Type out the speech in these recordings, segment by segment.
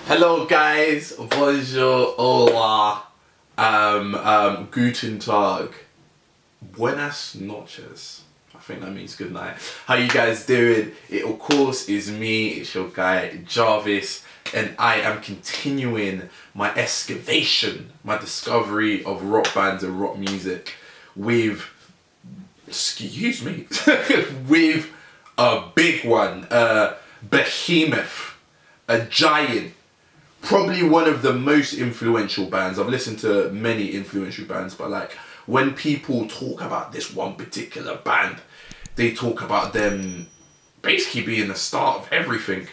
Hello guys, bonjour, hola, guten tag, buenas noches. I think that means good night. How you guys doing? It of course is me, it's your guy Jarvis, and I am continuing my excavation, my discovery of rock bands and rock music with, excuse me, with a big one, a behemoth, a giant. Probably one of the most influential bands. I've listened to many influential bands, but like when people talk about this one particular band, they talk about them basically being the start of everything.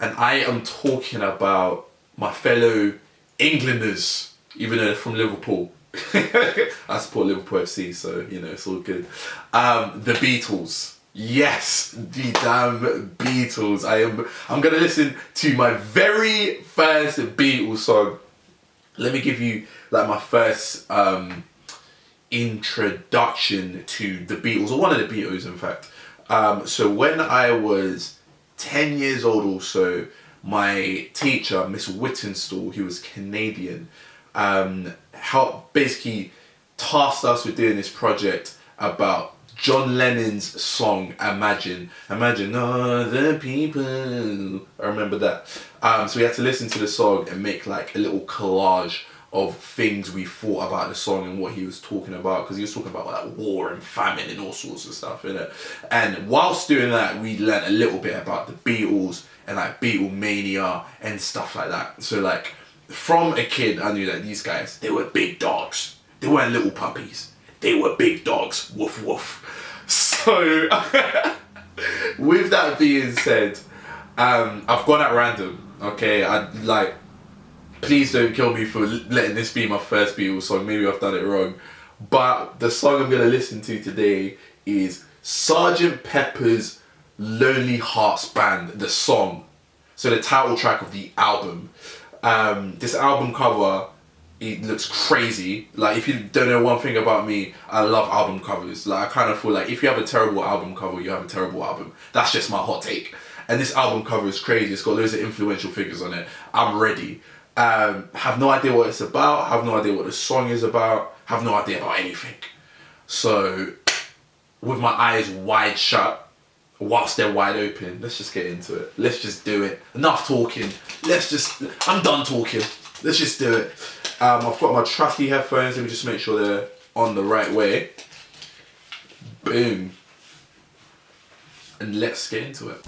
And I am talking about my fellow Englanders, even though they're from Liverpool. I support Liverpool FC, so you know it's all good. The Beatles. Yes, the damn Beatles. I'm gonna listen to my very first Beatles song. Let me give you like my first introduction to the Beatles, or one of the Beatles in fact. So when I was 10 years old or so, my teacher, Miss Whittenstall, who was Canadian, helped basically tasked us with doing this project about John Lennon's song Imagine. Imagine all the people. I remember that. So we had to listen to the song and make like a little collage of things we thought about the song and what he was talking about, because he was talking about like war and famine and all sorts of stuff, you know. And whilst doing that, we learned a little bit about the Beatles and like Beatlemania and stuff like that. So like from a kid, I knew that these guys, they were big dogs. They weren't little puppies. They were big dogs. Woof woof. So, with that being said, I've gone at random. Okay, please don't kill me for letting this be my first Beatles song. Maybe I've done it wrong. But the song I'm gonna listen to today is Sergeant Pepper's Lonely Hearts Band. The song, so the title track of the album. This album cover, it looks crazy. Like, if you don't know one thing about me, I love album covers. Like, I kind of feel like if you have a terrible album cover, you have a terrible album. That's just my hot take. And this album cover is crazy. It's got loads of influential figures on it. I'm ready. Have no idea what it's about. Have no idea what the song is about. Have no idea about anything. So, with my eyes wide shut, whilst they're wide open, let's just get into it. Let's just do it. Enough talking. I'm done talking. Let's just do it. I've got my trusty headphones. Let me just make sure they're on the right way. Boom. And let's get into it.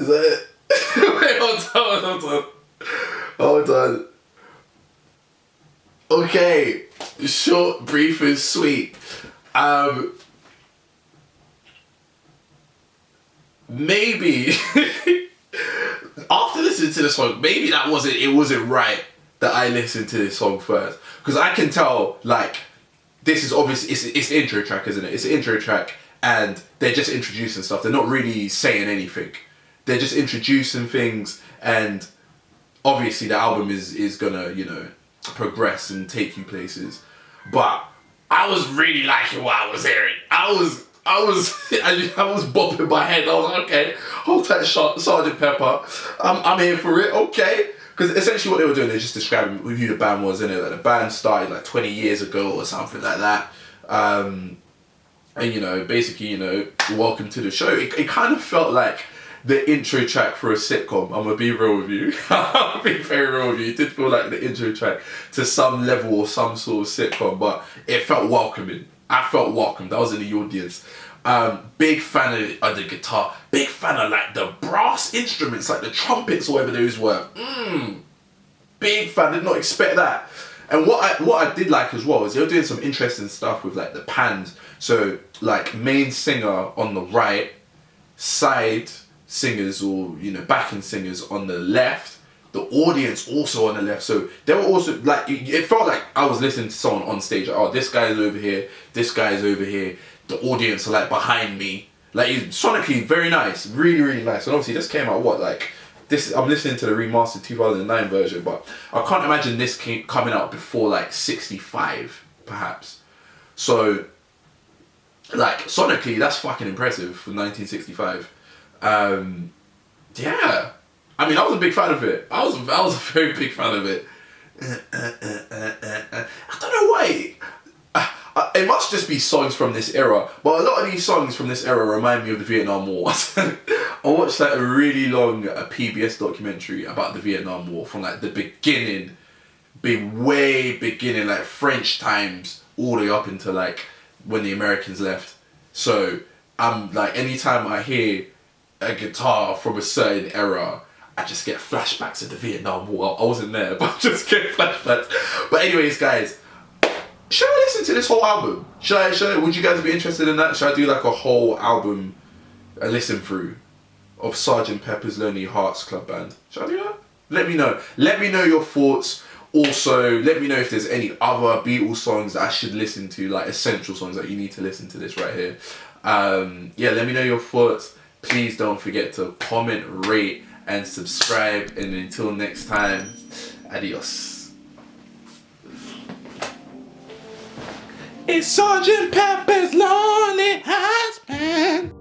Is that it? Wait, hold on. Okay, short, brief, and sweet. Maybe after listening to the song, maybe it wasn't right that I listened to this song first, because I can tell, like, this is obviously it's the intro track, isn't it? It's the intro track, and they're just introducing stuff. They're not really saying anything. They're just introducing things, and obviously the album is gonna, you know, progress and take you places. But I was really liking what I was hearing. I was bopping my head. I was like, okay, hold tight, Sergeant Pepper. I'm here for it. Okay. Because essentially what they were doing, they're just describing who the band was, innit? Like, the band started like 20 years ago or something like that. And, you know, basically, you know, welcome to the show. It kind of felt like the intro track for a sitcom. I'm gonna be real with you. I'll be very real with you. It did feel like the intro track to some level or some sort of sitcom, but it felt welcoming. I felt welcomed. I was in the audience. Big fan of the guitar. Big fan of like the brass instruments, like the trumpets or whatever those were. Big fan. Did not expect that. And what I did like as well is they were doing some interesting stuff with like the pans. So like main singer on the right, side singers or, you know, backing singers on the left, the audience also on the left. So they were also like, it felt like I was listening to someone on stage. Like, oh, this guy's over here, this guy's over here. The audience are like behind me. Like, it's sonically very nice, really, really nice. And obviously this came out I'm listening to the remastered 2009 version, but I can't imagine this coming out before like 65, perhaps. So, like, sonically, that's fucking impressive for 1965. Yeah. I mean, I was a big fan of it. I was a very big fan of it. I don't know why. It must just be songs from this era, but a lot of these songs from this era remind me of the Vietnam War. I watched like a really long PBS documentary about the Vietnam War from like the beginning, way beginning, like French times, all the way up into like when the Americans left. So I'm like, anytime I hear a guitar from a certain era, I just get flashbacks of the Vietnam War. I wasn't there, but I just get flashbacks. But anyways, guys, should I listen to this whole album? Would you guys be interested in that? Should I do like a whole album, a listen through of Sgt. Pepper's Lonely Hearts Club Band? Should I do that? Let me know. Let me know your thoughts. Also, let me know if there's any other Beatles songs that I should listen to, like essential songs that you need to listen to this right here. Yeah, let me know your thoughts. Please don't forget to comment, rate, and subscribe. And until next time, adios. It's Sgt. Pepper's Lonely Hearts Band.